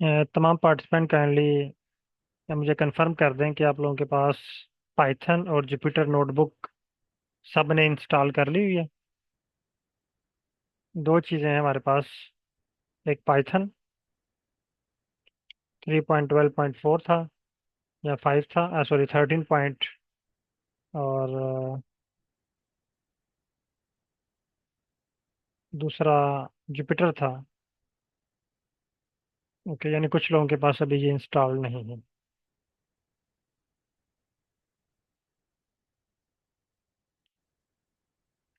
तमाम participant kindly मुझे confirm कर दें कि आप लोगों के पास पाइथन और जुपिटर नोटबुक सब ने इंस्टॉल कर ली हुई है। दो चीज़ें हैं हमारे पास। एक पाइथन 3.12.4 था या 5 था, सॉरी 13 पॉइंट। और दूसरा जुपिटर था। ओके, यानी कुछ लोगों के पास अभी ये इंस्टॉल नहीं है।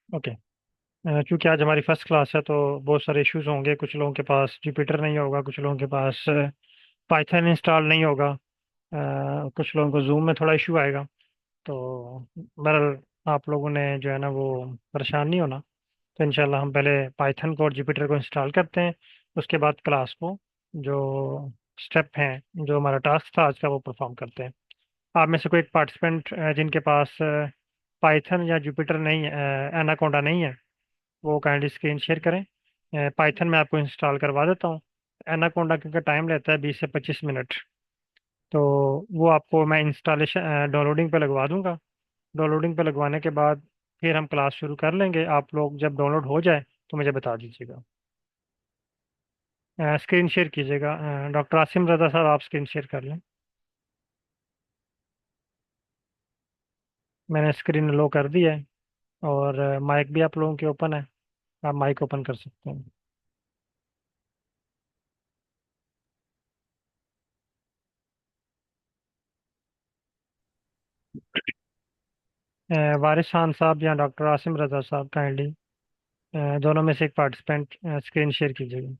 ओके। क्योंकि आज हमारी फर्स्ट क्लास है तो बहुत सारे इश्यूज होंगे। कुछ लोगों के पास जुपिटर नहीं होगा, कुछ लोगों के पास पाइथन इंस्टॉल नहीं होगा, कुछ लोगों को जूम में थोड़ा इशू आएगा। तो बहरहाल आप लोगों ने जो है ना वो परेशान नहीं होना। तो इंशाल्लाह हम पहले पाइथन को और जुपिटर को इंस्टॉल करते हैं। उसके बाद क्लास को जो स्टेप हैं, जो हमारा टास्क था आज का, वो परफॉर्म करते हैं। आप में से कोई एक पार्टिसिपेंट जिनके पास पाइथन या जुपिटर नहीं है, एनाकोंडा नहीं है, वो काइंडली स्क्रीन शेयर करें। पाइथन में आपको इंस्टॉल करवा देता हूँ। एनाकोंडा क्योंकि टाइम लेता है 20 से 25 मिनट, तो वो आपको मैं इंस्टॉलेशन डाउनलोडिंग पे लगवा दूंगा। डाउनलोडिंग पे लगवाने के बाद फिर हम क्लास शुरू कर लेंगे। आप लोग जब डाउनलोड हो जाए तो मुझे बता दीजिएगा। स्क्रीन शेयर कीजिएगा। डॉक्टर आसिम रजा साहब, आप स्क्रीन शेयर कर लें। मैंने स्क्रीन लो कर दी है। और माइक भी आप लोगों के ओपन है। आप माइक ओपन कर सकते हैं। वारिस खान साहब या डॉक्टर आसिम रजा साहब, काइंडली दोनों में से एक पार्टिसिपेंट स्क्रीन शेयर कीजिएगा।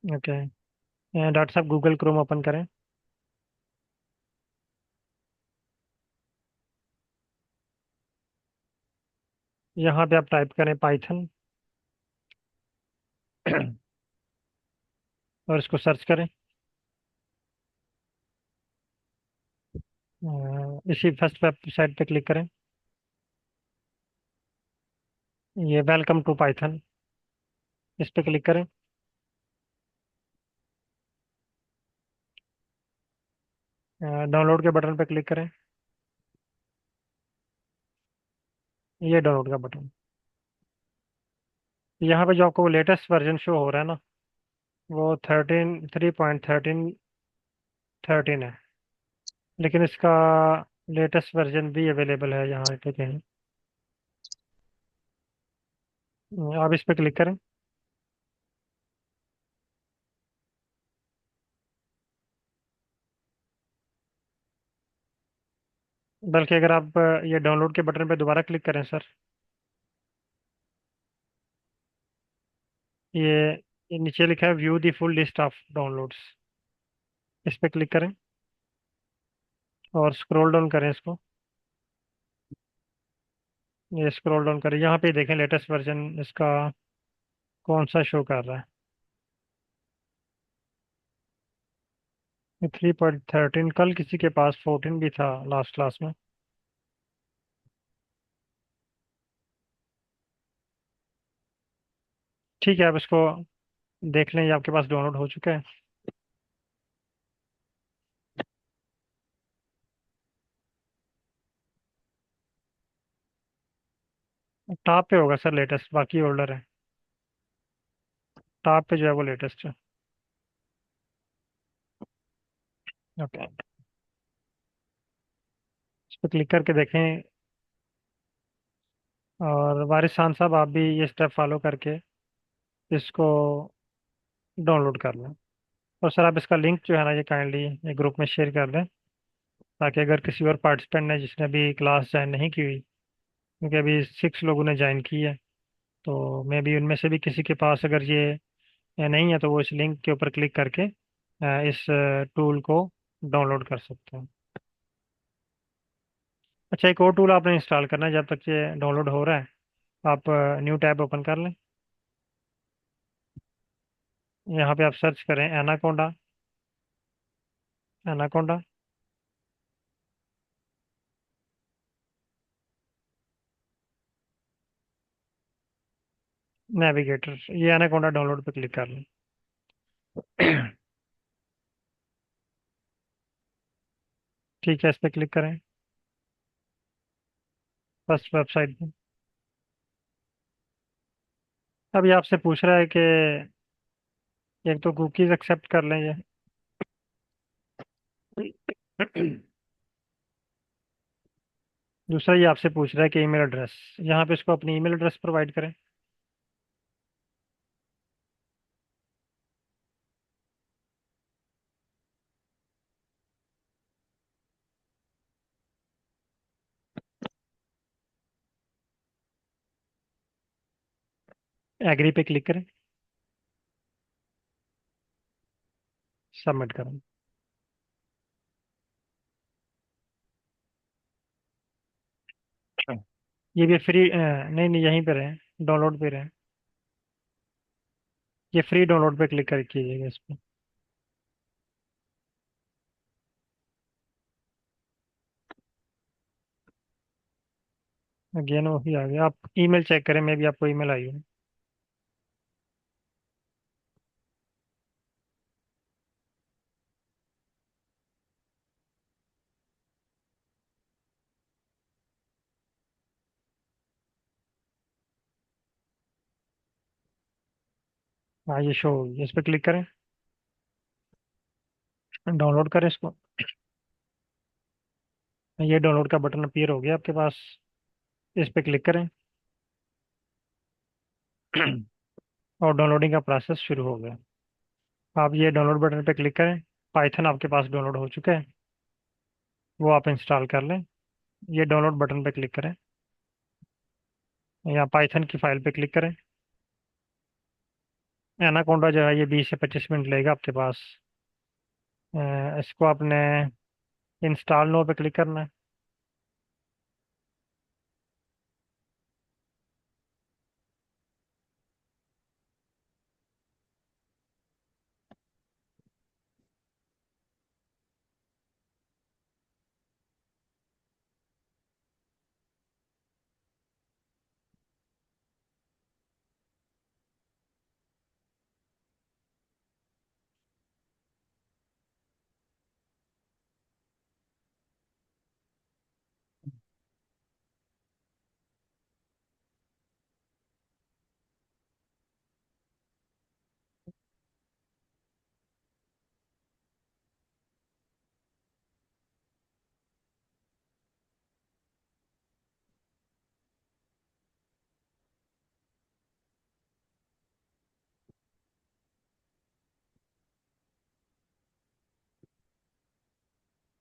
ओके। डॉक्टर साहब गूगल क्रोम ओपन करें। यहाँ पे आप टाइप करें पाइथन और इसको सर्च करें। इसी फर्स्ट वेबसाइट पे क्लिक करें। ये वेलकम टू पाइथन, इस पे क्लिक करें। डाउनलोड के बटन पे क्लिक करें। ये डाउनलोड का बटन। यहाँ पे जो आपको लेटेस्ट वर्जन शो हो रहा है ना, वो 3.13 है। लेकिन इसका लेटेस्ट वर्जन भी अवेलेबल है यहाँ पे कहीं। आप इस पे क्लिक करें। बल्कि अगर आप ये डाउनलोड के बटन पे दोबारा क्लिक करें सर, ये ये नीचे लिखा है view the full list of downloads. इस पे क्लिक करें और स्क्रॉल डाउन करें इसको। ये स्क्रॉल डाउन करें, यहाँ पे देखें लेटेस्ट वर्जन इसका कौन सा शो कर रहा है। 3.13, कल किसी के पास 14 भी था लास्ट क्लास में। ठीक है, आप इसको देख लें, ये आपके पास डाउनलोड हो चुका है। टॉप पे होगा सर लेटेस्ट, बाकी ओल्डर है। टॉप पे जो है वो लेटेस्ट है। ओके, इस पर क्लिक करके देखें। और वारिस खान साहब, आप भी ये स्टेप फॉलो करके इसको डाउनलोड कर लें। और सर आप इसका लिंक जो है ना ये काइंडली ये ग्रुप में शेयर कर दें, ताकि अगर किसी और पार्टिसिपेंट ने जिसने अभी क्लास ज्वाइन नहीं की हुई, क्योंकि अभी 6 लोगों ने ज्वाइन की है, तो मे बी उनमें से भी किसी के पास अगर ये नहीं है तो वो इस लिंक के ऊपर क्लिक करके इस टूल को डाउनलोड कर सकते हैं। अच्छा, एक और टूल आपने इंस्टॉल करना है जब तक ये डाउनलोड हो रहा है। आप न्यू टैब ओपन कर लें। यहाँ पे आप सर्च करें एनाकोंडा। एनाकोंडा। नेविगेटर, ये एनाकोंडा डाउनलोड पे क्लिक कर लें। ठीक है, इस पे क्लिक करें। फर्स्ट वेबसाइट पे। अब ये आपसे पूछ रहा है कि एक तो कुकीज एक्सेप्ट कर लें ये। दूसरा ये आपसे पूछ रहा है कि ईमेल एड्रेस, यहाँ पे इसको अपनी ईमेल एड्रेस प्रोवाइड करें। एग्री पे क्लिक करें। सबमिट करें। ये भी फ्री, नहीं नहीं, यहीं पे रहें, डाउनलोड पे रहें। ये फ्री डाउनलोड पे क्लिक कर कीजिएगा इस पे। अगेन वही आ गया, आप ईमेल चेक करें, मे भी आपको ईमेल आई हो। हाँ, ये शो होगी, इस पे क्लिक करें। डाउनलोड करें इसको। ये डाउनलोड का बटन अपीयर हो गया आपके पास। इस पे क्लिक करें। और डाउनलोडिंग का प्रोसेस शुरू हो गया। आप ये डाउनलोड बटन पे क्लिक करें। पाइथन आपके पास डाउनलोड हो चुका है, वो आप इंस्टॉल कर लें। ये डाउनलोड बटन पे क्लिक करें। यहाँ पाइथन की फाइल पे क्लिक करें। एनाकोंडा जो है ये 20 से 25 मिनट लेगा आपके पास। इसको आपने इंस्टॉल नो पे क्लिक करना है।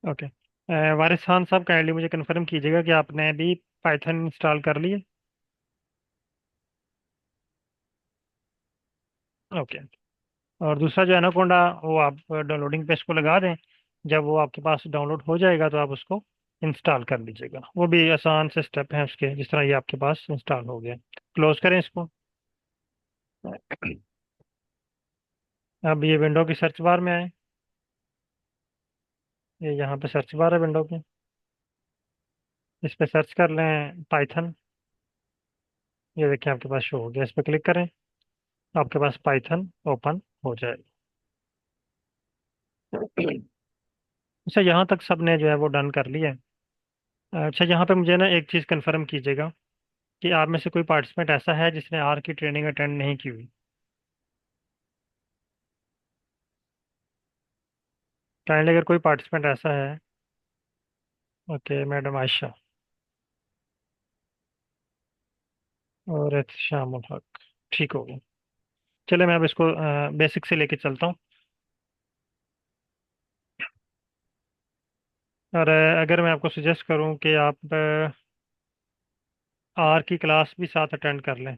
ओके। वारिस खान साहब, काइंडली मुझे कंफर्म कीजिएगा कि आपने भी पाइथन इंस्टॉल कर लिया। ओके। और दूसरा जो एनाकोंडा, वो आप डाउनलोडिंग पे इसको लगा दें। जब वो आपके पास डाउनलोड हो जाएगा तो आप उसको इंस्टॉल कर लीजिएगा। वो भी आसान से स्टेप हैं उसके, जिस तरह ये आपके पास इंस्टॉल हो गया। क्लोज करें इसको। अब ये विंडो की सर्च बार में आए। ये यहाँ पे सर्च बार है विंडो की। इस पे सर्च कर लें पाइथन। ये देखिए आपके पास शो हो गया, इस पे क्लिक करें। आपके पास पाइथन ओपन हो जाएगा। अच्छा, यहाँ तक सबने जो है वो डन कर लिया है। अच्छा, यहाँ पे मुझे ना एक चीज़ कंफर्म कीजिएगा कि आप में से कोई पार्टिसिपेंट ऐसा है जिसने आर की ट्रेनिंग अटेंड नहीं की हुई। काइंडली अगर कोई पार्टिसिपेंट ऐसा है। ओके, मैडम आयशा और शामुल हक। ठीक हो गया। चले, मैं अब इसको बेसिक से लेके चलता हूँ। और अगर मैं आपको सजेस्ट करूँ कि आप आर की क्लास भी साथ अटेंड कर लें,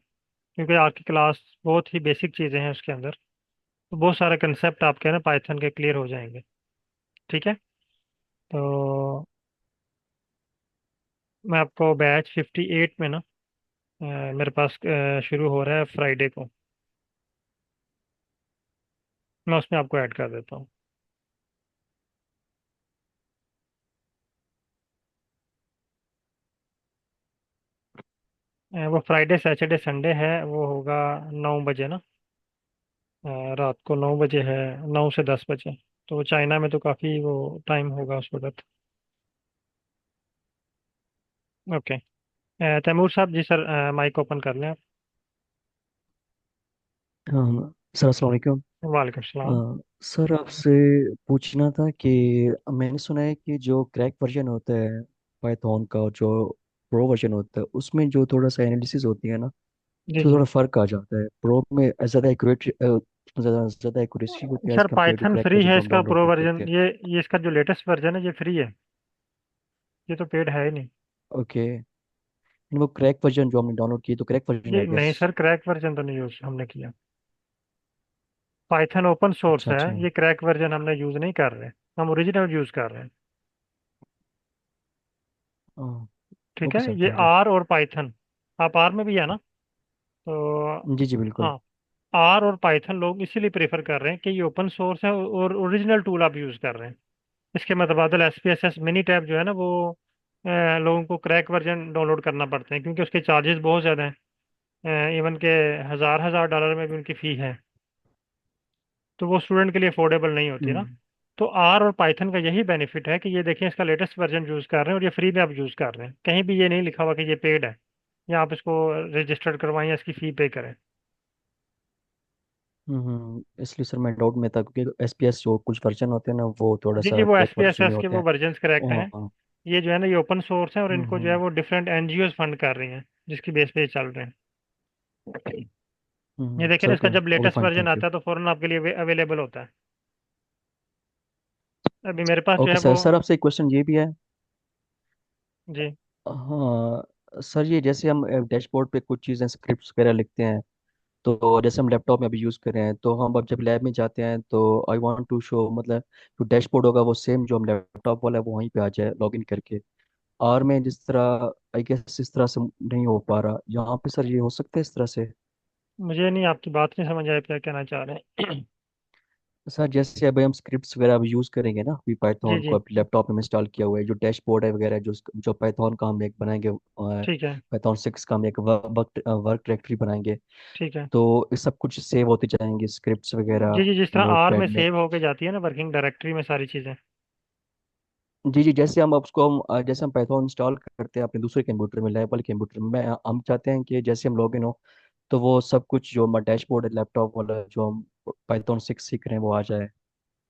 क्योंकि आर की क्लास बहुत ही बेसिक चीज़ें हैं उसके अंदर। तो बहुत सारे कंसेप्ट आपके ना पाइथन के क्लियर हो जाएंगे। ठीक है। तो मैं आपको बैच 58 में ना, मेरे पास शुरू हो रहा है फ्राइडे को। मैं उसमें आपको ऐड कर देता हूँ। वो फ्राइडे सैटरडे संडे है, वो होगा 9 बजे ना। रात को 9 बजे है, 9 से 10 बजे। तो चाइना में तो काफ़ी वो टाइम होगा उस वक्त। ओके। तैमूर साहब जी, सर माइक ओपन कर लें आप। हाँ सर, अस्सलाम वालेकुम। वालेकुम सलाम। सर, आपसे पूछना था कि मैंने सुना है कि जो क्रैक वर्जन होता है पाइथन का और जो प्रो वर्जन होता है उसमें जो थोड़ा सा एनालिसिस होती है ना, जी तो जी। थोड़ा फर्क आ जाता है। प्रो में ज़्यादा एक्यूरेट, ज़्यादा ज़्यादा एक्यूरेसी होती है as sir compare to python crack free version है, जो हम इसका डाउनलोड प्रो कर वर्जन सकते हैं। ये इसका जो लेटेस्ट वर्जन है ये फ्री है। ये तो पेड है ही नहीं। ओके। वो क्रैक वर्जन जो हमने डाउनलोड की तो क्रैक वर्जन ये है नहीं गेस। सर, क्रैक वर्जन तो नहीं यूज हमने किया। पाइथन ओपन सोर्स अच्छा है, अच्छा। ये क्रैक वर्जन हमने यूज नहीं कर रहे। हम ओरिजिनल यूज कर रहे हैं। ठीक है। ओके सर, ये थैंक यू। आर और पाइथन, आप आर में भी है ना? तो जी जी बिल्कुल। हाँ, आर और पाइथन लोग इसीलिए प्रेफर कर रहे हैं कि ये ओपन सोर्स है और ओरिजिनल टूल आप यूज कर रहे हैं। इसके मुतबादल SPSS मिनी टैब जो है ना, वो लोगों को क्रैक वर्जन डाउनलोड करना पड़ते हैं क्योंकि उसके चार्जेस बहुत ज़्यादा हैं। इवन के हज़ार हज़ार डॉलर में भी उनकी फ़ी है। तो वो स्टूडेंट के लिए अफोर्डेबल नहीं होती ना। हम्म तो आर और पाइथन का यही बेनिफिट है कि ये देखें, इसका लेटेस्ट वर्जन यूज़ कर रहे हैं और ये फ्री में आप यूज़ कर रहे हैं। कहीं भी ये नहीं लिखा हुआ कि ये पेड है या आप इसको रजिस्टर्ड करवाएं या इसकी फ़ी पे करें। इसलिए सर मैं डाउट में था क्योंकि एसपीएस जो कुछ वर्जन होते हैं ना वो थोड़ा जी जी, सा वो crack S P S version में एस के होते वो हैं। वर्जन्स करेक्ट हैं। हाँ। ये जो है ना, ये ओपन सोर्स है और इनको जो है हम्म वो डिफरेंट NGOs फंड कर रही हैं, जिसकी बेस पे ये चल रहे हैं। ये देखिए ना, सर इसका ओके। जब okay latest fine, version thank you. आता है तो फौरन आपके लिए अवेलेबल होता है। अभी मेरे पास जो है ओके वो। सर, सर आपसे एक क्वेश्चन ये भी है। जी। हाँ सर, ये जैसे हम डैशबोर्ड पे कुछ चीज़ें स्क्रिप्ट्स वगैरह लिखते हैं, तो जैसे हम लैपटॉप में अभी यूज़ कर रहे हैं, तो हम अब जब लैब में जाते हैं तो आई वांट टू शो, मतलब जो डैशबोर्ड होगा वो सेम जो हम लैपटॉप वाला है वो वहीं पे आ जाए लॉगिन करके। आर में जिस तरह आई गेस इस तरह से नहीं हो पा रहा, यहाँ पे सर ये हो सकता है इस तरह से? मुझे नहीं, आपकी बात नहीं समझ आई, क्या कहना चाह रहे हैं? सर जैसे अभी हम स्क्रिप्ट्स वगैरह अभी यूज़ करेंगे ना, अभी जी पाइथन को जी। अभी लैपटॉप में इंस्टॉल किया हुआ है, जो डैशबोर्ड है वगैरह जो जो पाइथन का हम एक बनाएंगे, ठीक है। पाइथन 6 का हम एक वर्क वर्क डायरेक्टरी बनाएंगे। ठीक है। तो ये सब कुछ सेव होते जाएंगे स्क्रिप्ट्स जी वगैरह जी, जिस तरह नोट आर में पैड में। सेव होके जाती है ना वर्किंग डायरेक्टरी में सारी चीज़ें। जी जी, जैसे हम अब उसको जैसे हम पाइथन इंस्टॉल करते हैं अपने दूसरे कंप्यूटर में, लैब वाले कंप्यूटर में, हम चाहते हैं कि जैसे हम लॉगिन हो तो वो सब कुछ जो हमारा डैशबोर्ड है लैपटॉप वाला जो हम पाइथन 6 सीख रहे हैं वो आ जाए।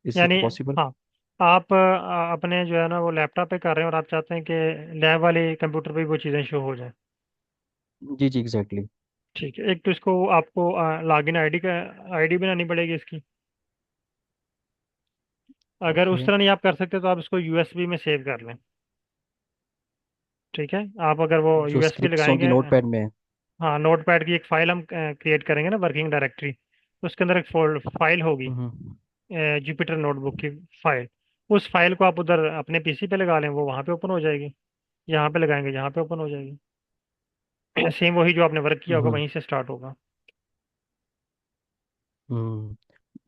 इससे यानी पॉसिबल? हाँ, आप अपने जो है ना वो लैपटॉप पे कर रहे हैं और आप चाहते हैं कि लैब वाले कंप्यूटर पे भी वो चीज़ें शो हो जाए। जी जी एग्जैक्टली। ठीक है। एक तो इसको आपको लॉगिन आईडी का आईडी बनानी पड़ेगी इसकी। अगर उस ओके। तरह नहीं आप कर सकते तो आप इसको USB में सेव कर लें। ठीक है। आप अगर वो जो USB स्क्रिप्ट्स होंगी लगाएंगे, नोट पैड में। हाँ, नोट पैड की एक फाइल हम क्रिएट करेंगे ना, वर्किंग डायरेक्टरी। उसके अंदर एक फाइल होगी, हम्म जुपिटर नोटबुक की फाइल। उस फाइल को आप उधर अपने PC पे लगा लें, वो वहाँ पे ओपन हो जाएगी। यहाँ पे लगाएंगे, यहाँ पे ओपन हो जाएगी। सेम वही जो आपने वर्क किया होगा हम्म वहीं से स्टार्ट होगा। हम्म।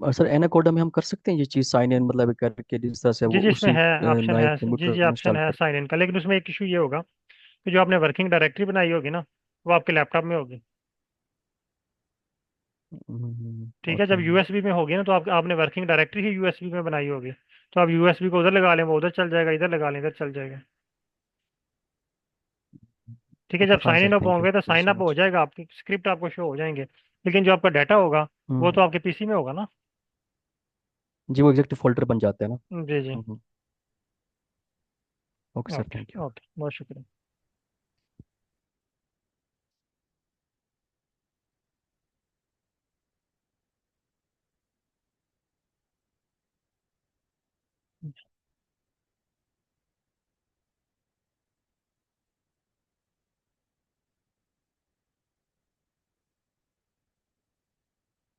और सर एनाकोडा में हम कर सकते हैं ये चीज़ साइन इन मतलब करके जिस तरह से जी वो जी, इसमें उसी है, ऑप्शन नए है। जी कंप्यूटर जी, में ऑप्शन इंस्टॉल है कर। साइन इन का, लेकिन उसमें एक इशू ये होगा कि जो आपने वर्किंग डायरेक्टरी बनाई होगी ना, वो आपके लैपटॉप में होगी। ठीक है। जब ओके। USB में होगी ना, तो आपने वर्किंग डायरेक्टरी ही USB में बनाई होगी। तो आप USB को उधर लगा लें, वो उधर चल जाएगा, इधर लगा लें, इधर चल जाएगा। ठीक है। ओके जब fine sign in sir, up thank you, होंगे तो thank you sign so up हो मच। जाएगा, आपकी स्क्रिप्ट आपको शो हो जाएंगे। लेकिन जो आपका डाटा होगा वो तो हम्म। आपके PC में होगा ना। जी वो एग्जैक्ट फोल्डर बन जाता है ना। जी जी। हम्म। Okay sir, okay thank you. Okay, बहुत शुक्रिया।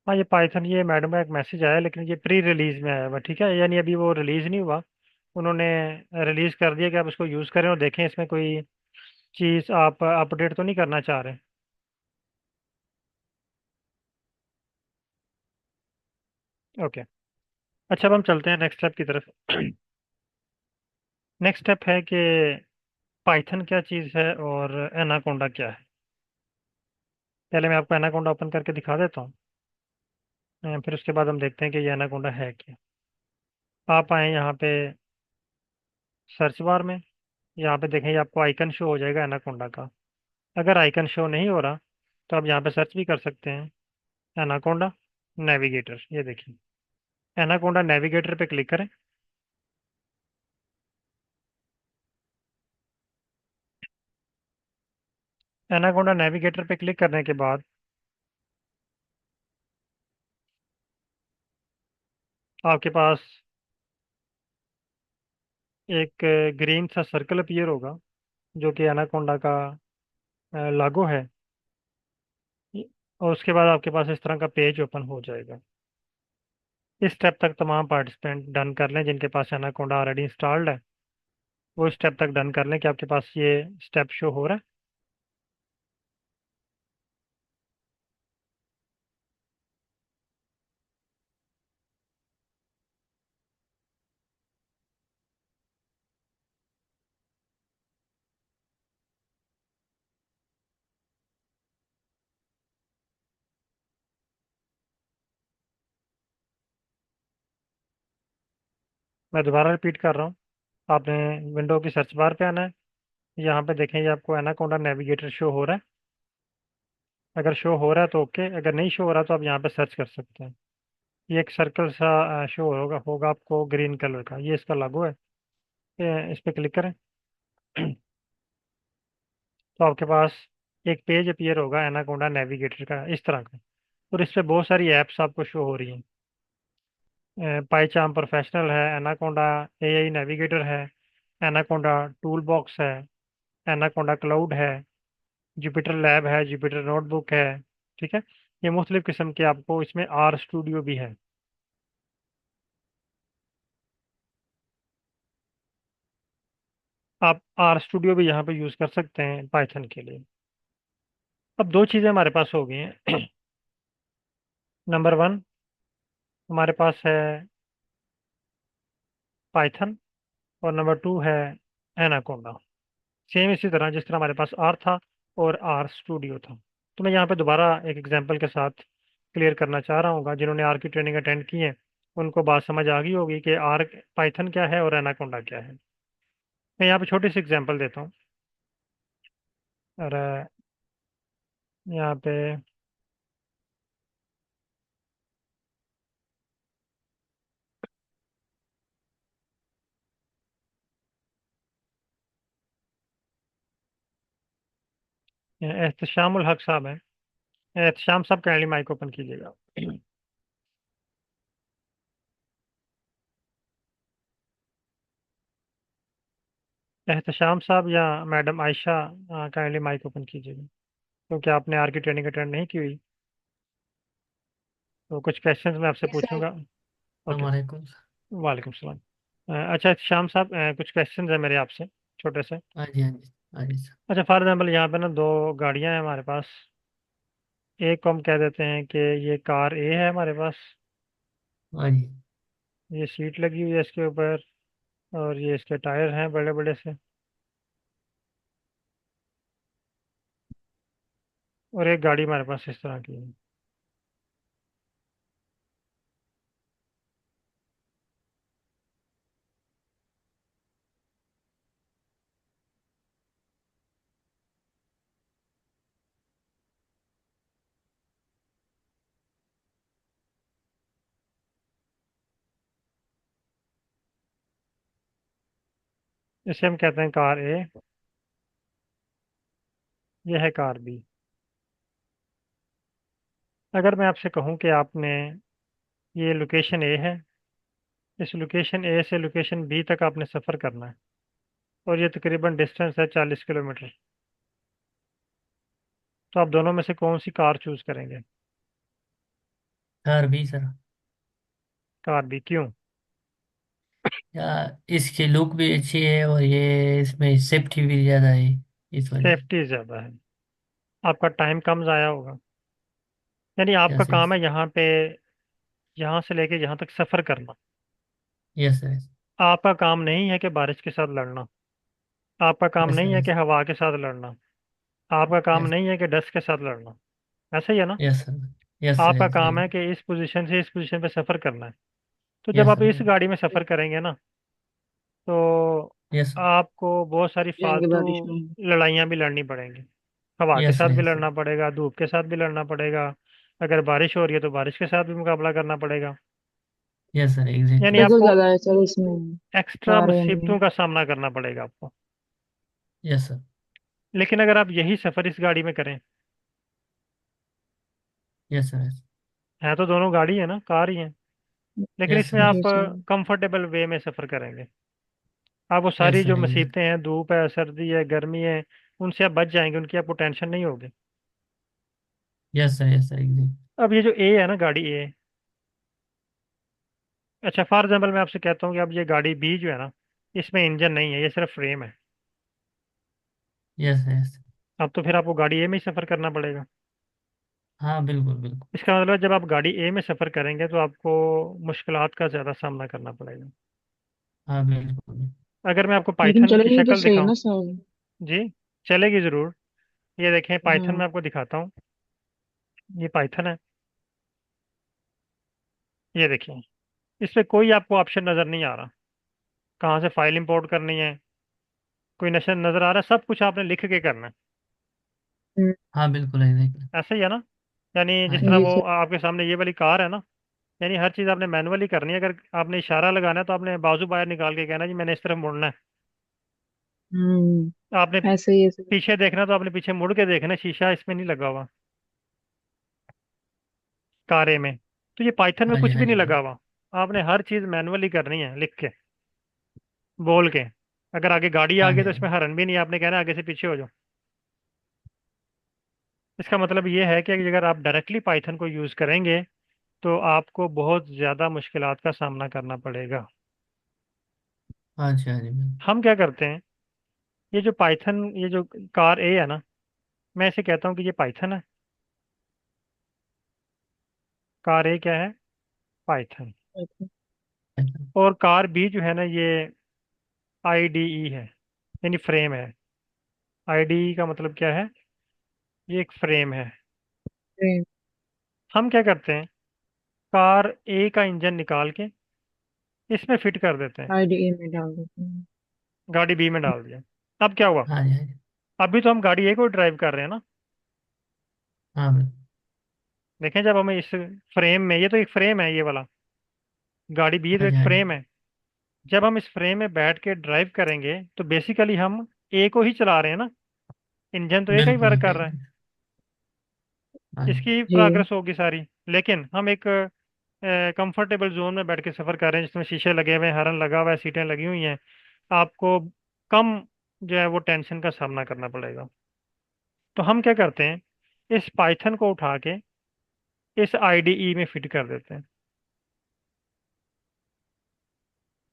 हाँ, ये पाइथन, ये मैडम का एक मैसेज आया, लेकिन ये प्री रिलीज में आया हुआ। ठीक है, यानी अभी वो रिलीज नहीं हुआ। उन्होंने रिलीज कर दिया कि आप इसको यूज़ करें और देखें इसमें कोई चीज़ आप अपडेट तो नहीं करना चाह रहे। ओके। अच्छा, अब हम चलते हैं नेक्स्ट स्टेप की तरफ। नेक्स्ट स्टेप है कि पाइथन क्या चीज़ है और एनाकोंडा क्या है। पहले मैं आपको एनाकोंडा ओपन करके दिखा देता हूँ। फिर उसके बाद हम देखते हैं कि ये एनाकोंडा है क्या। आप आए यहाँ पे सर्च बार में। यहाँ पे देखें, ये आपको आइकन शो हो जाएगा एनाकोंडा का। अगर आइकन शो नहीं हो रहा तो आप यहाँ पे सर्च भी कर सकते हैं, एनाकोंडा नेविगेटर। ये देखिए, एनाकोंडा नेविगेटर पे क्लिक करें। एनाकोंडा नेविगेटर पे क्लिक करने के बाद आपके पास एक ग्रीन सा सर्कल अपीयर होगा, जो कि एनाकोंडा का लागो है। और उसके बाद आपके पास इस तरह का पेज ओपन हो जाएगा। इस स्टेप तक तमाम पार्टिसिपेंट डन कर लें जिनके पास एनाकोंडा ऑलरेडी इंस्टॉल्ड है। वो स्टेप तक डन कर लें कि आपके पास ये स्टेप शो हो रहा है। मैं दोबारा रिपीट कर रहा हूँ। आपने विंडो की सर्च बार पे आना है। यहाँ पे देखें, ये आपको एनाकोंडा नेविगेटर शो हो रहा है। अगर शो हो रहा है तो ओके, अगर नहीं शो हो रहा तो आप यहाँ पे सर्च कर सकते हैं। ये एक सर्कल सा शो होगा होगा आपको ग्रीन कलर का, ये इसका लागो है। इस पे क्लिक करें। तो आपके पास एक पेज अपीयर होगा एनाकोंडा नेविगेटर का, इस तरह का। और इस पे बहुत सारी ऐप्स आपको शो हो रही हैं। पाईचार्म प्रोफेशनल है, एनाकोंडा एआई नेविगेटर है, एनाकोंडा टूल बॉक्स है, एनाकोंडा क्लाउड है, जुपिटर लैब है, जुपिटर नोटबुक है। ठीक है। ये मुख्तलिफ किस्म के, आपको इसमें आर स्टूडियो भी है। आप आर स्टूडियो भी यहाँ पे यूज़ कर सकते हैं पाइथन के लिए। अब दो चीज़ें हमारे पास हो गई हैं। नंबर वन, हमारे पास है पाइथन। और नंबर टू है एनाकोंडा। सेम इसी तरह जिस तरह हमारे पास आर था और आर स्टूडियो था। तो मैं यहाँ पे दोबारा एक एग्जांपल के साथ क्लियर करना चाह रहा हूँ। जिन्होंने आर की ट्रेनिंग अटेंड की है उनको बात समझ आ गई होगी कि आर पाइथन क्या है और एनाकोंडा क्या है। मैं यहाँ पे छोटी सी एग्जांपल देता हूँ। और यहाँ पे एहतशामुल हक साहब हैं। एहतशाम साहब काइंडली माइक ओपन कीजिएगा। एहतशाम साहब या madam Ayesha, kindly mic open कीजिएगा, क्योंकि आपने आर की ट्रेनिंग अटेंड नहीं की हुई। तो कुछ क्वेश्चंस मैं आपसे जी सर। पूछूंगा। ओके। वालेकुम। वालेकुम सलाम। अच्छा शाम साहब, कुछ क्वेश्चंस है मेरे आपसे, छोटे से। हाँ जी, हाँ जी, हाँ जी सर। अच्छा, फॉर एग्जाम्पल यहाँ पे ना दो गाड़ियां हैं हमारे पास। एक को हम कह देते हैं कि ये कार ए है हमारे पास। हाँ जी। ये सीट लगी हुई है इसके ऊपर, और ये इसके टायर हैं बड़े बड़े से। और एक गाड़ी हमारे पास इस तरह की है। इसे हम कहते हैं कार ए। ये है कार बी। अगर मैं आपसे कहूँ कि आपने, ये लोकेशन ए है, इस लोकेशन ए से लोकेशन बी तक आपने सफ़र करना है, और ये तकरीबन डिस्टेंस है 40 किलोमीटर। तो आप दोनों में से कौन सी कार चूज़ करेंगे? कार भी सर। कार बी, क्यों? या इसकी लुक भी अच्छी है और ये इसमें सेफ्टी भी ज़्यादा है, इस वजह से। सेफ्टी ज़्यादा है। आपका टाइम कम ज़ाया होगा। यानी आपका यस काम यस। है यहाँ पे, यहाँ से लेके यहाँ तक सफ़र करना। Yes yes. आपका काम नहीं है कि बारिश के साथ लड़ना। आपका काम यस नहीं है यस। कि हवा के साथ लड़ना। आपका काम यस नहीं है कि डस्ट के साथ लड़ना। ऐसा ही है ना। Yes sir. यस सर, आपका काम है एग्जैक्टली। कि इस पोजीशन से इस पोजीशन पे सफ़र करना है। तो जब यस आप सर। इस गाड़ी में सफ़र करेंगे ना, तो यस सर। आपको बहुत सारी जंग फालतू बारिश में। लड़ाइयाँ भी लड़नी पड़ेंगी। हवा के यस साथ सर। भी यस सर। लड़ना पड़ेगा, धूप के साथ भी लड़ना पड़ेगा। अगर बारिश हो रही है तो बारिश के साथ भी मुकाबला करना पड़ेगा। Yes sir, exactly. यानी बहुत आपको ज्यादा है सर इसमें। एक्स्ट्रा कारें में। मुसीबतों का सामना करना पड़ेगा आपको। Yes sir. लेकिन अगर आप यही सफ़र इस गाड़ी में करें, यस सर। है तो दोनों गाड़ी है ना, कार ही है, लेकिन यस इसमें सर। आप जी सर। कंफर्टेबल वे में सफ़र करेंगे। आप वो यस सारी जो सर, एग्जैक्टली। मुसीबतें हैं, धूप है, सर्दी है, गर्मी है, उनसे आप बच जाएंगे, उनकी आपको टेंशन नहीं होगी। Yes sir. Yes sir, exactly. अब ये जो ए है ना, गाड़ी ए, अच्छा फॉर एग्जाम्पल मैं आपसे कहता हूँ कि अब ये गाड़ी बी जो है ना, इसमें इंजन नहीं है, ये सिर्फ फ्रेम है। Yes sir. यस। अब तो फिर आपको गाड़ी ए में ही सफ़र करना पड़ेगा। हाँ, बिल्कुल बिल्कुल। इसका मतलब है, जब आप गाड़ी ए में सफ़र करेंगे तो आपको मुश्किलात का ज़्यादा सामना करना पड़ेगा। हाँ, बिल्कुल। अगर मैं आपको लेकिन पाइथन की चलेगी तो शक्ल सही है दिखाऊं। ना सर। जी, चलेगी ज़रूर। ये देखें, पाइथन में हाँ। आपको दिखाता हूँ। ये पाइथन है। ये देखिए, इस पे कोई आपको ऑप्शन नज़र नहीं आ रहा, कहाँ से फाइल इंपोर्ट करनी है, कोई नशर नज़र आ रहा है, सब कुछ आपने लिख के करना है। हम्म, हाँ, बिल्कुल, एग्जैक्टली। ऐसा ही है ना। यानी हाँ जिस जी। तरह जी वो सर। आपके सामने ये वाली कार है ना, यानी हर चीज़ आपने मैनुअली करनी है। अगर आपने इशारा लगाना है तो आपने बाजू बाहर निकाल के कहना है जी मैंने इस तरफ मुड़ना है। आपने ऐसे ही है सर। पीछे देखना तो आपने पीछे मुड़ के देखना है, शीशा इसमें नहीं लगा हुआ कारे में। तो ये पाइथन में हाँ जी। कुछ हाँ भी जी, नहीं लगा बिल्कुल। हुआ। आपने हर चीज़ मैनुअली करनी है, लिख के, बोल के। अगर आगे गाड़ी आ हाँ गई जी। तो हाँ इसमें जी। हरन भी नहीं है, आपने कहना है आगे से पीछे हो जाओ। इसका मतलब ये है कि अगर आप डायरेक्टली पाइथन को यूज़ करेंगे तो आपको बहुत ज़्यादा मुश्किलात का सामना करना पड़ेगा। हाँ जी। हाँ जी, बिल्कुल। हम क्या करते हैं, ये जो पाइथन, ये जो कार ए है ना, मैं इसे कहता हूँ कि ये पाइथन है। कार ए क्या है? पाइथन। अच्छा। अच्छा। और कार बी जो है ना, ये आईडीई है, यानी फ्रेम है। आईडीई का मतलब क्या है? ये एक फ्रेम है। हम क्या करते हैं, कार ए का इंजन निकाल के इसमें फिट कर देते हैं, आईडीए में डाल देते हैं। गाड़ी बी में डाल दिया। अब क्या हुआ? हाँ जी। हाँ जी। अभी तो हम गाड़ी ए को ड्राइव कर रहे हैं ना। हाँ, बिल्कुल। देखें, जब हमें इस फ्रेम में, ये तो एक फ्रेम है ये वाला, गाड़ी बी तो हाँ जी। एक हाँ जी। फ्रेम है। जब हम इस फ्रेम में बैठ के ड्राइव करेंगे तो बेसिकली हम ए को ही चला रहे हैं ना, इंजन तो ए का ही बिल्कुल, वर्क कर रहा है। एग्जैक्टली। हाँ जी। इसकी जी। प्रोग्रेस होगी सारी। लेकिन हम एक कंफर्टेबल जोन में बैठ के सफ़र कर रहे हैं, जिसमें शीशे लगे हुए हैं, हॉर्न लगा हुआ है, सीटें लगी हुई हैं। आपको कम जो है वो टेंशन का सामना करना पड़ेगा। तो हम क्या करते हैं, इस पाइथन को उठा के इस आईडीई में फिट कर देते हैं।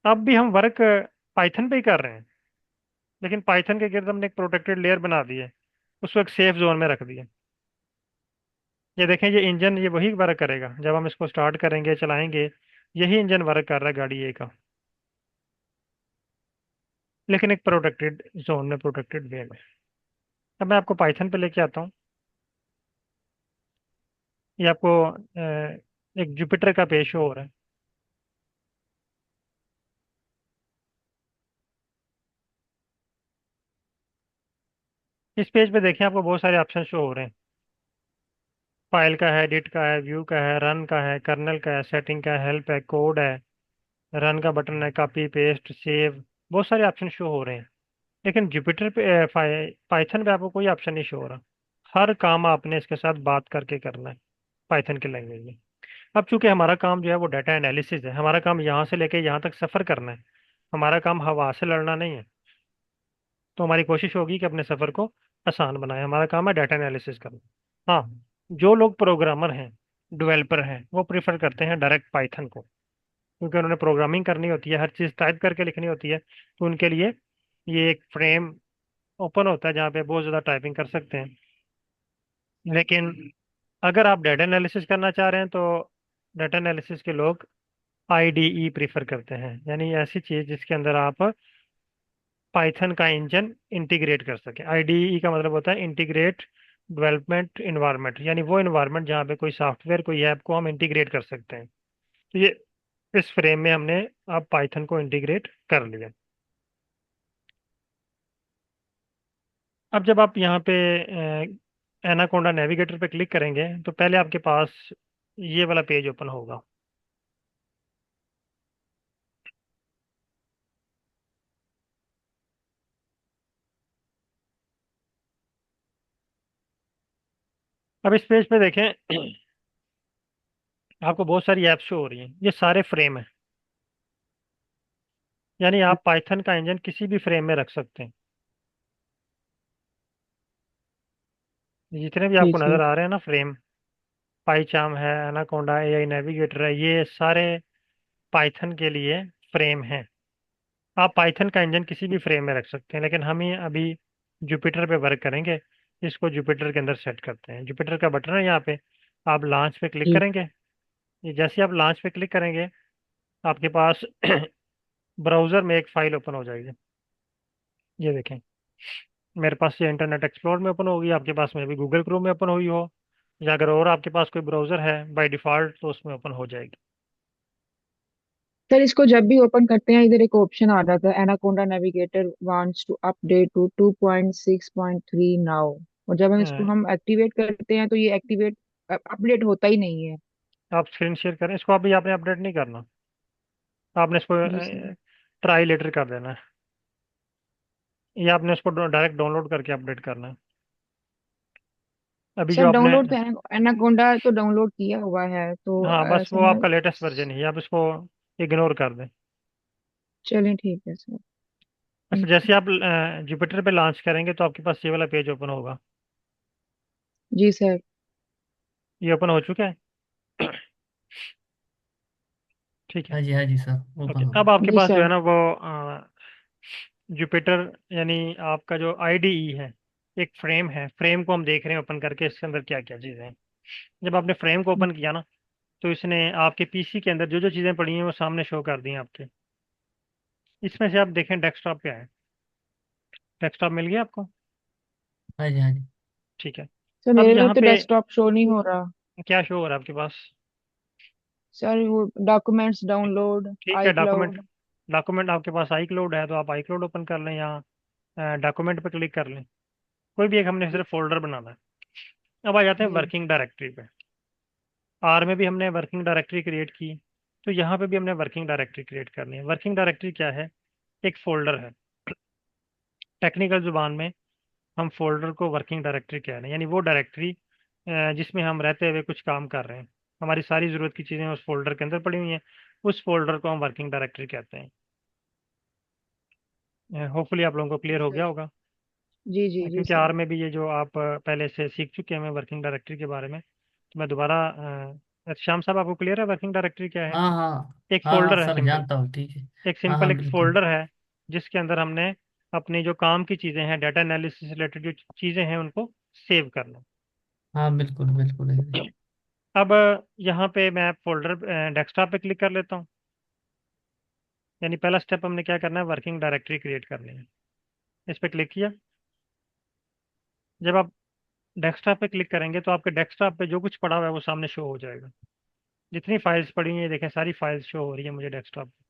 अब भी हम वर्क पाइथन पे ही कर रहे हैं, लेकिन पाइथन के गिर्द हमने एक प्रोटेक्टेड लेयर बना दी है, उसको एक सेफ जोन में रख दिया। ये देखें, ये इंजन ये वही वर्क करेगा, जब हम इसको स्टार्ट करेंगे, चलाएंगे, यही इंजन वर्क कर रहा है गाड़ी ए का, लेकिन एक प्रोटेक्टेड जोन में, प्रोटेक्टेड वे में। अब मैं आपको पाइथन पे लेके आता हूँ। ये आपको एक जुपिटर का पेज हो रहा है। इस पेज पे देखें, आपको बहुत सारे ऑप्शन शो हो रहे हैं। फाइल का है, एडिट का है, व्यू का है, रन का है, कर्नल का है, सेटिंग का है, हेल्प है, कोड है, रन का बटन है, कॉपी पेस्ट सेव, बहुत सारे ऑप्शन शो हो रहे हैं। लेकिन जुपिटर पे पाइथन पे आपको कोई ऑप्शन नहीं शो हो रहा। हर काम आपने इसके साथ बात करके करना है, पाइथन की लैंग्वेज में। अब चूंकि हमारा काम जो है वो डाटा एनालिसिस है, हमारा काम यहाँ से लेके यहाँ तक सफ़र करना है, हमारा काम हवा से लड़ना नहीं है। तो हमारी कोशिश होगी कि अपने सफ़र को आसान बनाए। हमारा काम है डाटा एनालिसिस करना। हाँ, जो लोग प्रोग्रामर हैं, डेवलपर हैं, वो प्रेफर करते हैं डायरेक्ट पाइथन को, क्योंकि उन्होंने प्रोग्रामिंग करनी होती है, हर चीज़ टाइप करके लिखनी होती है। तो उनके लिए ये एक फ्रेम ओपन होता है जहाँ पे बहुत ज़्यादा टाइपिंग कर सकते हैं। लेकिन अगर आप डाटा एनालिसिस करना चाह रहे हैं तो डाटा एनालिसिस के लोग आईडीई प्रीफर करते हैं, यानी ऐसी चीज़ जिसके अंदर आप पाइथन का इंजन इंटीग्रेट कर सके। आईडीई का मतलब होता है इंटीग्रेट डेवलपमेंट इन्वायरमेंट, यानी वो इन्वायरमेंट जहाँ पे कोई सॉफ्टवेयर कोई ऐप को हम इंटीग्रेट कर सकते हैं। तो ये इस फ्रेम में हमने अब पाइथन को इंटीग्रेट कर लिया। अब जब आप यहाँ पे एनाकोंडा नेविगेटर पे क्लिक करेंगे तो पहले आपके पास ये वाला पेज ओपन होगा। अब इस पेज पे देखें आपको बहुत सारी ऐप्स शो हो रही हैं, ये सारे फ्रेम हैं। यानी आप पाइथन का इंजन किसी भी फ्रेम में रख सकते हैं। जितने भी जी आपको सर। नज़र आ रहे हैं ना फ्रेम, पाइचाम है, एनाकोंडा एआई नेविगेटर है, ये सारे पाइथन के लिए फ्रेम हैं। आप पाइथन का इंजन किसी भी फ्रेम में रख सकते हैं, लेकिन हम ही अभी जुपिटर पे वर्क करेंगे। इसको जुपिटर के अंदर सेट करते हैं। जुपिटर का बटन है यहाँ पे, आप लॉन्च पे क्लिक जी। करेंगे। ये जैसे ही आप लॉन्च पे क्लिक करेंगे आपके पास ब्राउज़र में एक फाइल ओपन हो जाएगी। ये देखें, मेरे पास ये इंटरनेट एक्सप्लोर में ओपन होगी, आपके पास में भी गूगल क्रोम में ओपन हुई हो, या अगर और आपके पास कोई ब्राउज़र है बाय डिफ़ॉल्ट तो उसमें ओपन हो जाएगी। सर इसको जब भी ओपन करते हैं इधर एक ऑप्शन आ जाता है, Anaconda navigator wants to update to 2.6.3 now. और जब हम इसको अ, हम एक्टिवेट करते हैं तो ये एक्टिवेट अपडेट होता ही नहीं है। आप स्क्रीन शेयर करें इसको, अभी आपने अपडेट नहीं करना, आपने इसको जी सर। ट्राई लेटर कर देना है, या आपने उसको डायरेक्ट डाउनलोड करके अपडेट करना है। अभी सर जो आपने, डाउनलोड तो एनाकोंडा तो डाउनलोड किया हुआ है तो हाँ बस ऐसे वो में। आपका लेटेस्ट वर्जन ही है, आप इसको इग्नोर कर दें। चलिए ठीक है सर। अच्छा, थैंक जैसे यू। आप जुपिटर पे लॉन्च करेंगे तो आपके पास ये वाला पेज ओपन होगा। जी सर। ये ओपन हो चुका है। ठीक है। हाँ जी सर, ओपन ओके, हो अब गया। आपके जी पास जो है सर। ना वो जुपिटर, यानी आपका जो आईडीई है, एक फ्रेम है, फ्रेम को हम देख रहे हैं ओपन करके इसके अंदर क्या क्या चीज़ें हैं। जब आपने फ्रेम को ओपन किया ना तो इसने आपके पीसी के अंदर जो जो चीज़ें पड़ी हैं वो सामने शो कर दी हैं आपके। इसमें से आप देखें डेस्कटॉप पे है, डेस्कटॉप मिल गया आपको। हाँ जी। ठीक है। सर अब मेरे में यहाँ तो पे डेस्कटॉप शो नहीं हो रहा। क्या शो हो रहा है आपके पास? सर वो डॉक्यूमेंट्स डाउनलोड, ठीक है, आई डॉक्यूमेंट, क्लाउड। डॉक्यूमेंट आपके पास आई क्लाउड है तो आप आई क्लाउड ओपन कर लें, या डॉक्यूमेंट पे क्लिक कर लें। कोई भी एक हमने सिर्फ फोल्डर बनाना है। अब आ जाते हैं जी। वर्किंग डायरेक्टरी पे। आर में भी हमने वर्किंग डायरेक्टरी क्रिएट की, तो यहाँ पे भी हमने वर्किंग डायरेक्टरी क्रिएट करनी है। वर्किंग डायरेक्टरी क्या है? एक फोल्डर है। टेक्निकल जुबान में हम फोल्डर को वर्किंग डायरेक्टरी कह रहे हैं, यानी वो डायरेक्टरी जिसमें हम रहते हुए कुछ काम कर रहे हैं, हमारी सारी ज़रूरत की चीज़ें उस फोल्डर के अंदर पड़ी हुई हैं, उस फोल्डर को हम वर्किंग डायरेक्टरी कहते हैं। होपफुली आप लोगों को क्लियर जी हो सर। गया होगा। जी जी जी क्योंकि सर। आर में भी ये जो आप पहले से सीख चुके हैं वर्किंग डायरेक्टरी के बारे में, तो मैं दोबारा श्याम साहब आपको क्लियर है वर्किंग डायरेक्टरी क्या है? हाँ हाँ। एक हाँ फोल्डर है सर, सिंपल, जानता हूँ, ठीक है। एक हाँ सिंपल हाँ एक बिल्कुल। फोल्डर है जिसके अंदर हमने अपनी जो काम की चीज़ें हैं, डाटा एनालिसिस रिलेटेड जो चीज़ें हैं उनको सेव करना। हाँ बिल्कुल बिल्कुल है। अब यहाँ पे मैं फोल्डर डेस्कटॉप पे क्लिक कर लेता हूँ। यानी पहला स्टेप हमने क्या करना है, वर्किंग डायरेक्टरी क्रिएट करनी है। इस पे क्लिक किया। जब आप डेस्कटॉप पे क्लिक करेंगे तो आपके डेस्कटॉप पे जो कुछ पड़ा हुआ है वो सामने शो हो जाएगा। जितनी फाइल्स पड़ी हुई हैं देखें, सारी फाइल्स शो हो रही है मुझे डेस्कटॉप पे।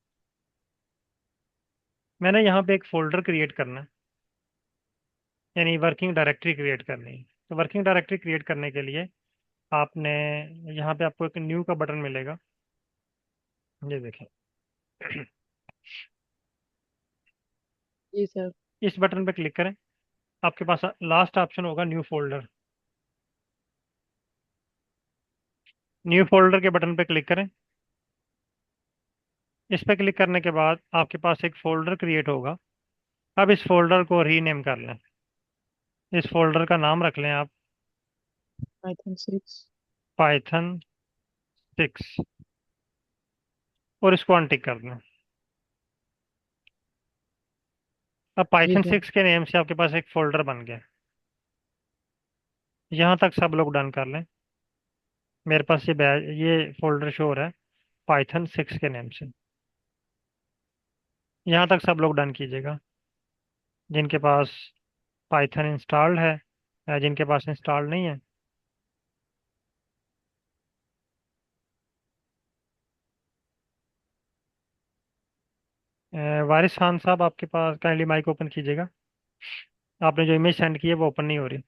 मैंने यहाँ पे एक फोल्डर क्रिएट करना है, यानी वर्किंग डायरेक्टरी क्रिएट करनी है। तो वर्किंग डायरेक्टरी क्रिएट करने के लिए आपने, यहाँ पे आपको एक न्यू का बटन मिलेगा, ये देखें। जी सर। इस बटन पे क्लिक करें, आपके पास लास्ट ऑप्शन होगा न्यू फोल्डर। न्यू फोल्डर के बटन पे क्लिक करें। इस पे क्लिक करने के बाद आपके पास एक फोल्डर क्रिएट होगा। अब इस फोल्डर को रीनेम कर लें। इस फोल्डर का नाम रख लें आप पाइथन 6। पाइथन 6, और इसको अनटिक कर दें। अब जी पाइथन सर। 6 के नेम से आपके पास एक फोल्डर बन गया। यहाँ तक सब लोग डन कर लें। मेरे पास ये फोल्डर शो हो रहा है पाइथन 6 के नेम से। यहाँ तक सब लोग डन कीजिएगा जिनके पास पाइथन इंस्टॉल्ड है, जिनके पास इंस्टॉल नहीं है। वारिस खान साहब, आपके पास काइंडली माइक ओपन कीजिएगा। आपने जो इमेज सेंड की है वो ओपन नहीं हो रही।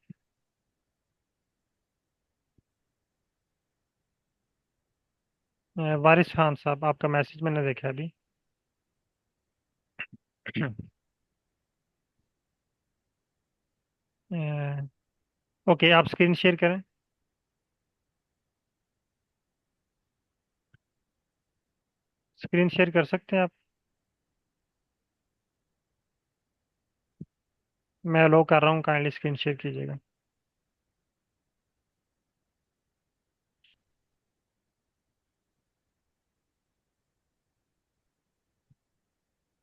वारिस खान साहब, आपका मैसेज मैंने देखा अभी। ओके, आप स्क्रीन शेयर करें। स्क्रीन शेयर कर सकते हैं आप। मैं अलो कर रहा हूँ, काइंडली स्क्रीन शेयर कीजिएगा।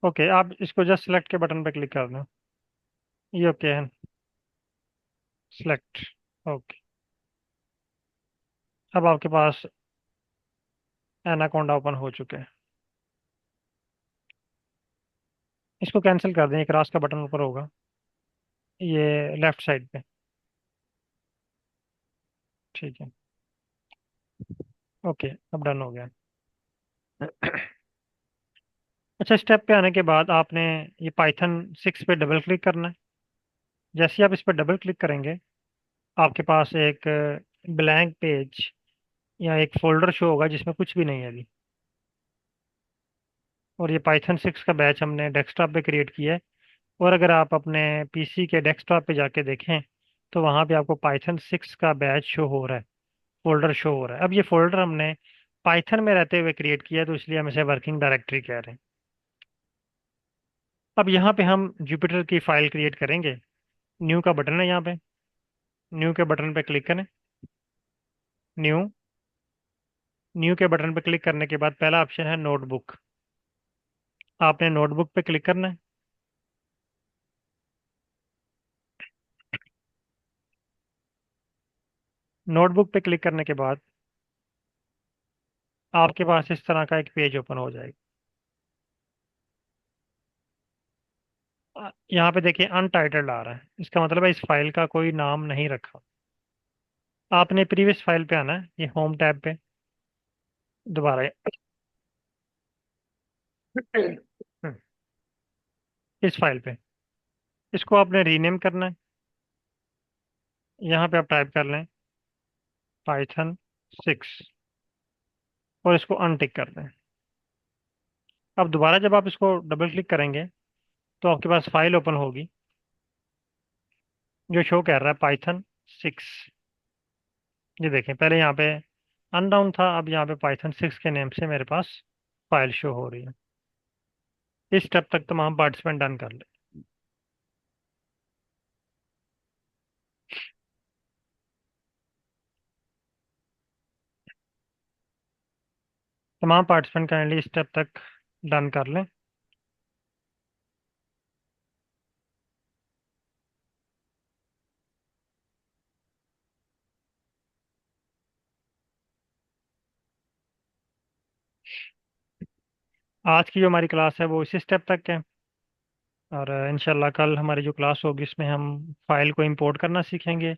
ओके, आप इसको जस्ट सेलेक्ट के बटन पे क्लिक कर दें। ये ओके है। सेलेक्ट। ओके, अब आपके पास एनाकोंडा ओपन हो चुके हैं। इसको कैंसिल कर दें, एक क्रॉस का बटन ऊपर होगा, ये लेफ्ट साइड पे। ठीक है। ओके, अब डन हो गया। अच्छा, स्टेप पे आने के बाद आपने ये पाइथन 6 पे डबल क्लिक करना है। जैसे ही आप इस पर डबल क्लिक करेंगे, आपके पास एक ब्लैंक पेज या एक फोल्डर शो होगा जिसमें कुछ भी नहीं है अभी। और ये पाइथन 6 का बैच हमने डेस्कटॉप पे क्रिएट किया है। और अगर आप अपने पीसी के डेस्कटॉप पे जाके देखें तो वहाँ पे आपको पाइथन 6 का बैच शो हो रहा है, फोल्डर शो हो रहा है। अब ये फोल्डर हमने पाइथन में रहते हुए क्रिएट किया है, तो इसलिए हम इसे वर्किंग डायरेक्टरी कह रहे हैं। अब यहाँ पे हम जुपिटर की फाइल क्रिएट करेंगे। न्यू का बटन है यहाँ पे। न्यू के बटन पे क्लिक करें। न्यू। न्यू के बटन पे क्लिक करने के बाद पहला ऑप्शन है नोटबुक। आपने नोटबुक पे क्लिक करना है। नोटबुक पे क्लिक करने के बाद आपके पास इस तरह का एक पेज ओपन हो जाएगा। यहाँ पे देखिए अनटाइटल्ड आ रहा है, इसका मतलब है इस फाइल का कोई नाम नहीं रखा। आपने प्रीवियस फाइल पे आना है, ये होम टैब पे दोबारा इस फाइल पे इसको आपने रीनेम करना है। यहाँ पे आप टाइप कर लें पाइथन 6 और इसको अनटिक कर दें। अब दोबारा जब आप इसको डबल क्लिक करेंगे तो आपके पास फाइल ओपन होगी जो शो कर रहा है पाइथन 6। ये देखें, पहले यहाँ पे अनडाउन था, अब यहाँ पे पाइथन 6 के नेम से मेरे पास फाइल शो हो रही है। इस स्टेप तक तमाम पार्टिसिपेंट डन कर ले। तमाम पार्टिसिपेंट काइंडली इस स्टेप तक डन कर लें। आज की जो हमारी क्लास है वो इसी स्टेप तक है। और इंशाल्लाह कल हमारी जो क्लास होगी इसमें हम फाइल को इंपोर्ट करना सीखेंगे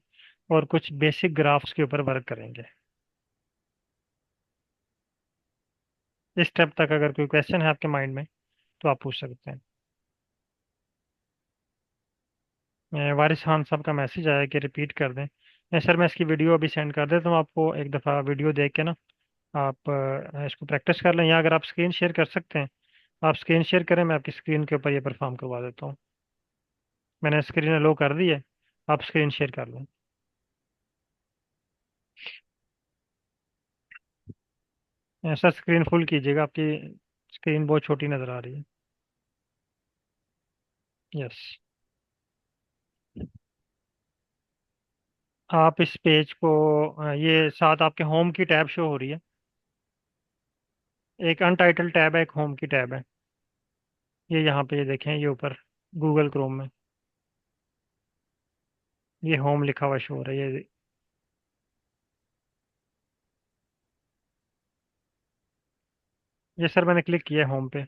और कुछ बेसिक ग्राफ्स के ऊपर वर्क करेंगे। इस स्टेप तक अगर कोई क्वेश्चन है आपके माइंड में तो आप पूछ सकते हैं। वारिस खान साहब का मैसेज आया कि रिपीट कर दें। सर, मैं इसकी वीडियो अभी सेंड कर देता हूँ आपको, एक दफ़ा वीडियो देख के ना आप इसको प्रैक्टिस कर लें, या अगर आप स्क्रीन शेयर कर सकते हैं आप स्क्रीन शेयर करें, मैं आपकी स्क्रीन के ऊपर ये परफॉर्म करवा देता हूँ। मैंने स्क्रीन लो कर दी है, आप स्क्रीन शेयर कर लें। सर, स्क्रीन फुल कीजिएगा, आपकी स्क्रीन बहुत छोटी नज़र आ रही है। यस। आप इस पेज को ये साथ आपके होम की टैब शो हो रही है। एक अनटाइटल टैब है, एक होम की टैब है। ये यहाँ पे ये देखें, ये ऊपर गूगल क्रोम में ये होम लिखा हुआ शो हो रहा है। ये सर मैंने क्लिक किया है होम पे।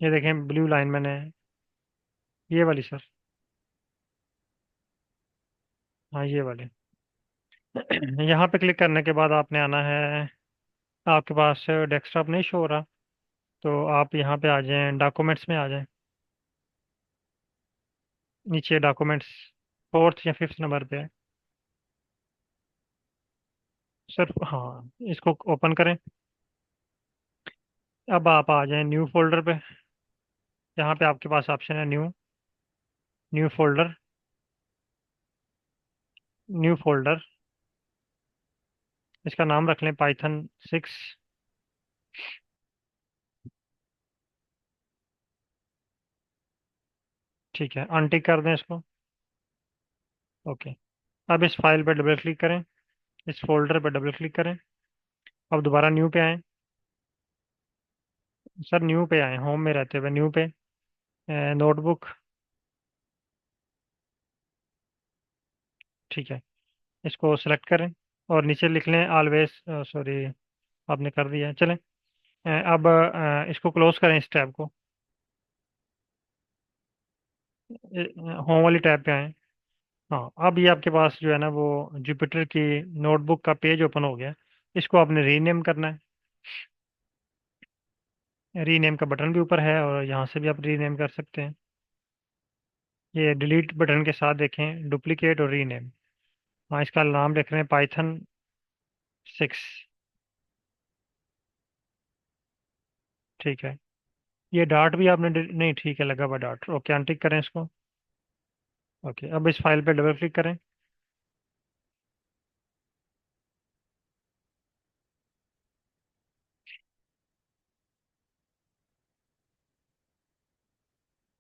ये देखें ब्लू लाइन मैंने, ये वाली सर। हाँ ये वाले। यहाँ पे क्लिक करने के बाद आपने आना है, आपके पास डेस्कटॉप नहीं शो हो रहा, तो आप यहाँ पे आ जाएं, डॉक्यूमेंट्स में आ जाएं, नीचे डॉक्यूमेंट्स, फोर्थ या फिफ्थ नंबर पे है सर। हाँ, इसको ओपन करें। अब आप आ जाएं न्यू फोल्डर पे। यहाँ पे आपके पास ऑप्शन है new, new folder, new folder. इसका नाम रख लें पाइथन 6। ठीक है, अनटिक कर दें इसको। ओके। अब इस फाइल पे डबल क्लिक करें, इस फोल्डर पे डबल क्लिक करें। अब दोबारा न्यू पे आएँ। सर न्यू पे आए, होम में रहते हुए न्यू पे, नोटबुक। ठीक है, इसको सेलेक्ट करें और नीचे लिख लें ऑलवेज, सॉरी आपने कर दिया है, चलें। अब इसको क्लोज करें, इस टैब को। होम वाली टैब पे आए। हाँ, अब ये आपके पास जो है ना वो जुपिटर की नोटबुक का पेज ओपन हो गया। इसको आपने रीनेम करना है। रीनेम का बटन भी ऊपर है और यहाँ से भी आप रीनेम कर सकते हैं। ये डिलीट बटन के साथ देखें, डुप्लीकेट और रीनेम। हाँ, इसका नाम लिख रहे हैं पाइथन 6। ठीक है, ये डॉट भी आपने नहीं, ठीक है, लगा हुआ डॉट। ओके, अनटिक करें इसको। ओके, अब इस फाइल पे डबल क्लिक करें।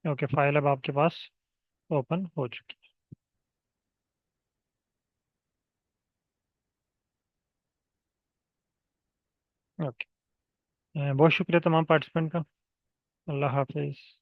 ओके, फाइल अब आपके पास ओपन हो चुकी है। ओके, बहुत शुक्रिया तमाम पार्टिसिपेंट का। अल्लाह हाफिज़।